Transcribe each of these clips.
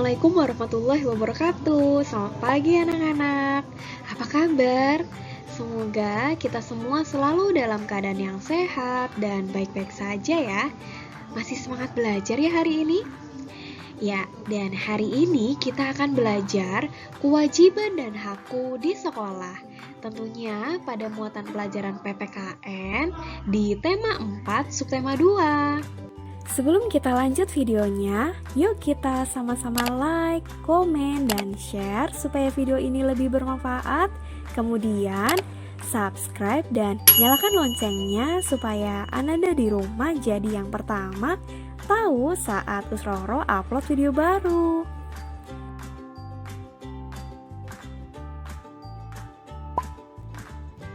Assalamualaikum warahmatullahi wabarakatuh. Selamat pagi anak-anak. Apa kabar? Semoga kita semua selalu dalam keadaan yang sehat dan baik-baik saja ya. Masih semangat belajar ya hari ini? Ya, dan hari ini kita akan belajar kewajiban dan hakku di sekolah. Tentunya pada muatan pelajaran PPKN di tema 4 subtema 2. Sebelum kita lanjut videonya, yuk kita sama-sama like, komen, dan share supaya video ini lebih bermanfaat. Kemudian subscribe dan nyalakan loncengnya supaya Ananda di rumah jadi yang pertama tahu saat Usroro upload video baru.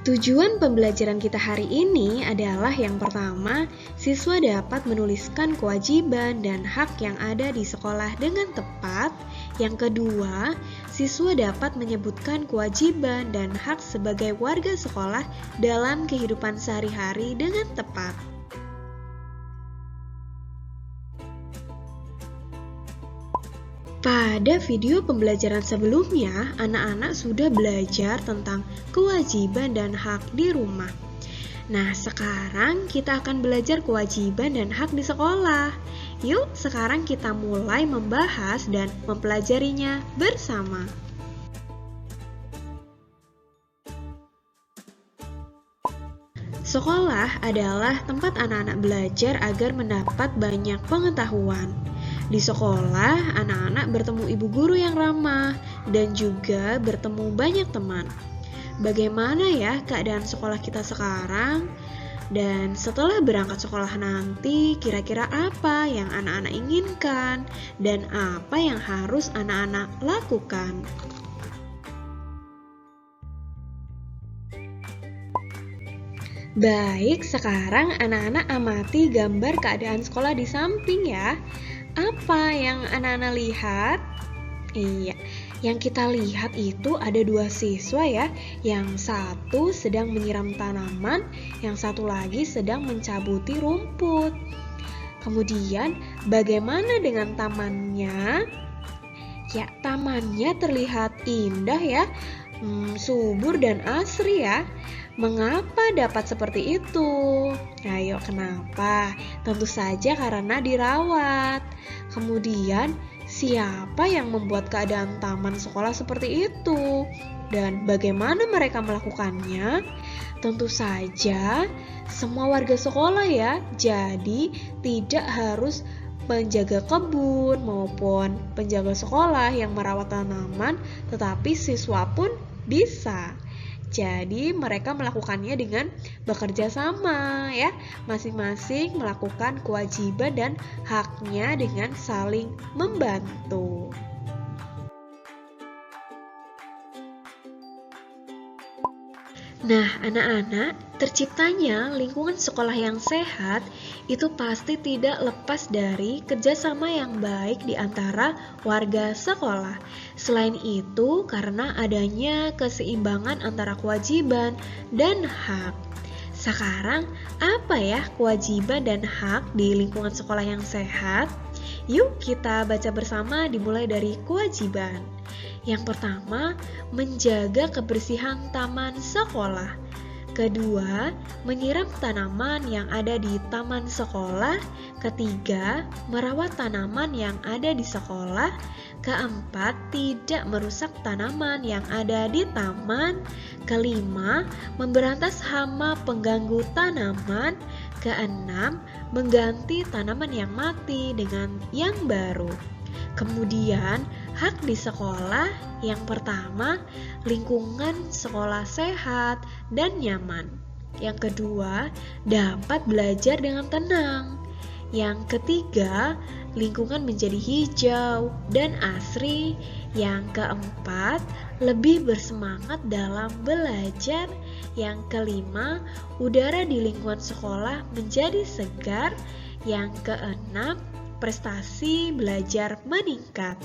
Tujuan pembelajaran kita hari ini adalah yang pertama, siswa dapat menuliskan kewajiban dan hak yang ada di sekolah dengan tepat. Yang kedua, siswa dapat menyebutkan kewajiban dan hak sebagai warga sekolah dalam kehidupan sehari-hari dengan tepat. Pada video pembelajaran sebelumnya, anak-anak sudah belajar tentang kewajiban dan hak di rumah. Nah, sekarang kita akan belajar kewajiban dan hak di sekolah. Yuk, sekarang kita mulai membahas dan mempelajarinya bersama. Sekolah adalah tempat anak-anak belajar agar mendapat banyak pengetahuan. Di sekolah, anak-anak bertemu ibu guru yang ramah dan juga bertemu banyak teman. Bagaimana ya keadaan sekolah kita sekarang? Dan setelah berangkat sekolah nanti, kira-kira apa yang anak-anak inginkan dan apa yang harus anak-anak lakukan? Baik, sekarang anak-anak amati gambar keadaan sekolah di samping ya. Apa yang anak-anak lihat? Iya, yang kita lihat itu ada dua siswa ya. Yang satu sedang menyiram tanaman, yang satu lagi sedang mencabuti rumput. Kemudian, bagaimana dengan tamannya? Ya, tamannya terlihat indah ya, subur dan asri ya. Mengapa dapat seperti itu? Ayo, kenapa? Tentu saja karena dirawat. Kemudian, siapa yang membuat keadaan taman sekolah seperti itu? Dan bagaimana mereka melakukannya? Tentu saja semua warga sekolah ya. Jadi, tidak harus penjaga kebun maupun penjaga sekolah yang merawat tanaman, tetapi siswa pun bisa. Jadi mereka melakukannya dengan bekerja sama ya, masing-masing melakukan kewajiban dan haknya dengan saling membantu. Nah, anak-anak, terciptanya lingkungan sekolah yang sehat itu pasti tidak lepas dari kerjasama yang baik di antara warga sekolah. Selain itu, karena adanya keseimbangan antara kewajiban dan hak. Sekarang, apa ya kewajiban dan hak di lingkungan sekolah yang sehat? Yuk kita baca bersama dimulai dari kewajiban. Yang pertama, menjaga kebersihan taman sekolah. Kedua, menyiram tanaman yang ada di taman sekolah. Ketiga, merawat tanaman yang ada di sekolah. Keempat, tidak merusak tanaman yang ada di taman. Kelima, memberantas hama pengganggu tanaman. Keenam, mengganti tanaman yang mati dengan yang baru. Kemudian, hak di sekolah yang pertama, lingkungan sekolah sehat dan nyaman. Yang kedua, dapat belajar dengan tenang. Yang ketiga, lingkungan menjadi hijau dan asri. Yang keempat, lebih bersemangat dalam belajar. Yang kelima, udara di lingkungan sekolah menjadi segar. Yang keenam, prestasi belajar meningkat.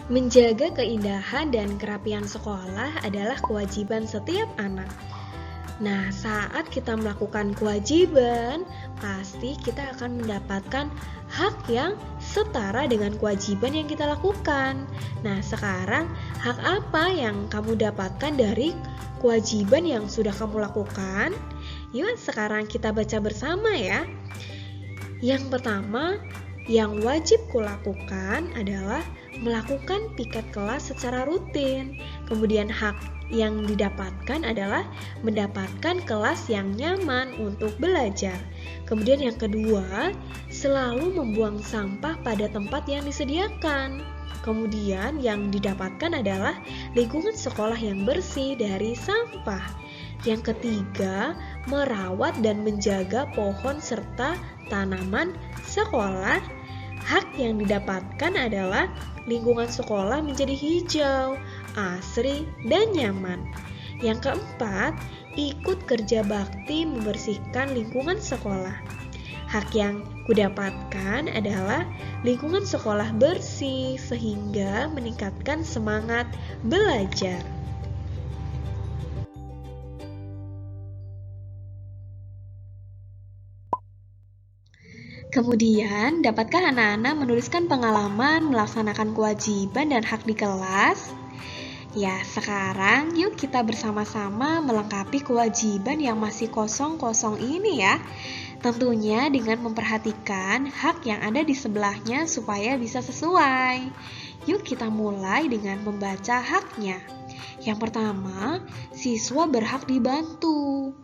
Menjaga keindahan dan kerapian sekolah adalah kewajiban setiap anak. Nah, saat kita melakukan kewajiban, pasti kita akan mendapatkan hak yang setara dengan kewajiban yang kita lakukan. Nah, sekarang hak apa yang kamu dapatkan dari kewajiban yang sudah kamu lakukan? Yuk, sekarang kita baca bersama ya. Yang pertama, yang wajib kulakukan adalah melakukan piket kelas secara rutin. Kemudian hak yang didapatkan adalah mendapatkan kelas yang nyaman untuk belajar. Kemudian yang kedua, selalu membuang sampah pada tempat yang disediakan. Kemudian yang didapatkan adalah lingkungan sekolah yang bersih dari sampah. Yang ketiga, merawat dan menjaga pohon serta tanaman sekolah. Hak yang didapatkan adalah lingkungan sekolah menjadi hijau, asri, dan nyaman. Yang keempat, ikut kerja bakti membersihkan lingkungan sekolah. Hak yang kudapatkan adalah lingkungan sekolah bersih sehingga meningkatkan semangat belajar. Kemudian, dapatkah anak-anak menuliskan pengalaman melaksanakan kewajiban dan hak di kelas? Ya, sekarang yuk kita bersama-sama melengkapi kewajiban yang masih kosong-kosong ini ya. Tentunya dengan memperhatikan hak yang ada di sebelahnya supaya bisa sesuai. Yuk kita mulai dengan membaca haknya. Yang pertama, siswa berhak dibantu.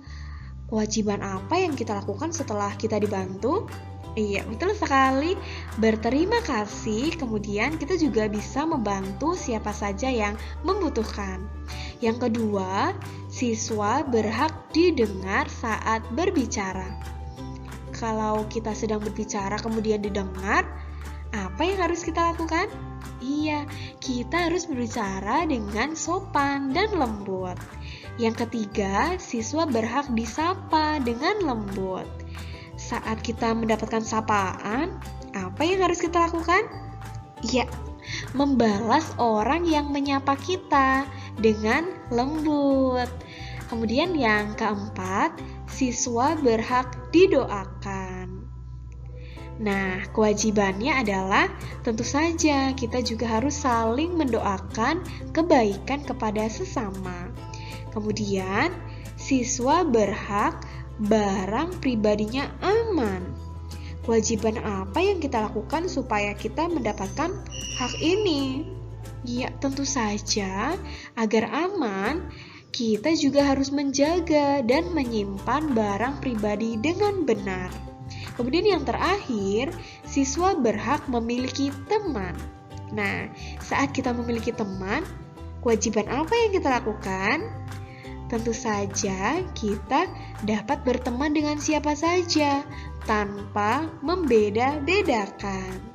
Kewajiban apa yang kita lakukan setelah kita dibantu? Iya, betul sekali. Berterima kasih, kemudian kita juga bisa membantu siapa saja yang membutuhkan. Yang kedua, siswa berhak didengar saat berbicara. Kalau kita sedang berbicara kemudian didengar, apa yang harus kita lakukan? Iya, kita harus berbicara dengan sopan dan lembut. Yang ketiga, siswa berhak disapa dengan lembut. Saat kita mendapatkan sapaan, apa yang harus kita lakukan? Ya, membalas orang yang menyapa kita dengan lembut. Kemudian yang keempat, siswa berhak didoakan. Nah, kewajibannya adalah tentu saja kita juga harus saling mendoakan kebaikan kepada sesama. Kemudian, siswa berhak barang pribadinya aman. Kewajiban apa yang kita lakukan supaya kita mendapatkan hak ini? Ya, tentu saja agar aman, kita juga harus menjaga dan menyimpan barang pribadi dengan benar. Kemudian yang terakhir, siswa berhak memiliki teman. Nah, saat kita memiliki teman, kewajiban apa yang kita lakukan? Tentu saja kita dapat berteman dengan siapa saja tanpa membeda-bedakan.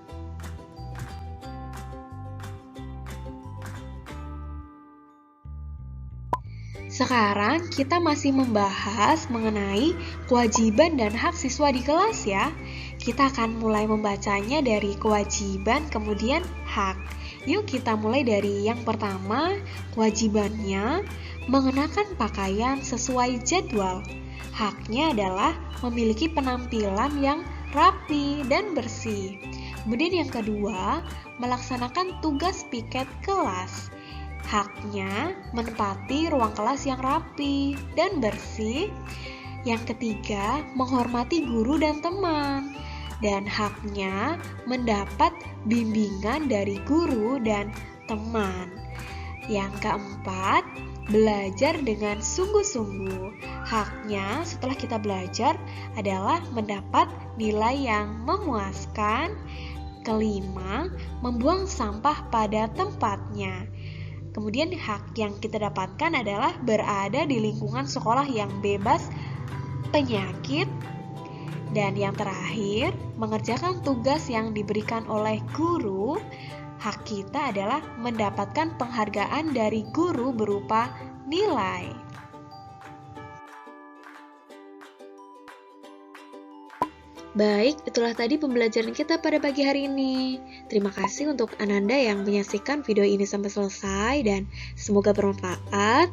Sekarang kita masih membahas mengenai kewajiban dan hak siswa di kelas ya. Kita akan mulai membacanya dari kewajiban kemudian hak. Yuk kita mulai dari yang pertama, kewajibannya mengenakan pakaian sesuai jadwal. Haknya adalah memiliki penampilan yang rapi dan bersih. Kemudian yang kedua, melaksanakan tugas piket kelas. Haknya menempati ruang kelas yang rapi dan bersih. Yang ketiga, menghormati guru dan teman. Dan haknya mendapat bimbingan dari guru dan teman. Yang keempat, belajar dengan sungguh-sungguh. Haknya setelah kita belajar adalah mendapat nilai yang memuaskan. Kelima, membuang sampah pada tempatnya. Kemudian hak yang kita dapatkan adalah berada di lingkungan sekolah yang bebas penyakit. Dan yang terakhir, mengerjakan tugas yang diberikan oleh guru. Hak kita adalah mendapatkan penghargaan dari guru berupa nilai. Baik, itulah tadi pembelajaran kita pada pagi hari ini. Terima kasih untuk Ananda yang menyaksikan video ini sampai selesai dan semoga bermanfaat.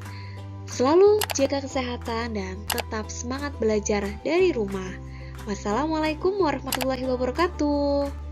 Selalu jaga kesehatan dan tetap semangat belajar dari rumah. Wassalamualaikum warahmatullahi wabarakatuh.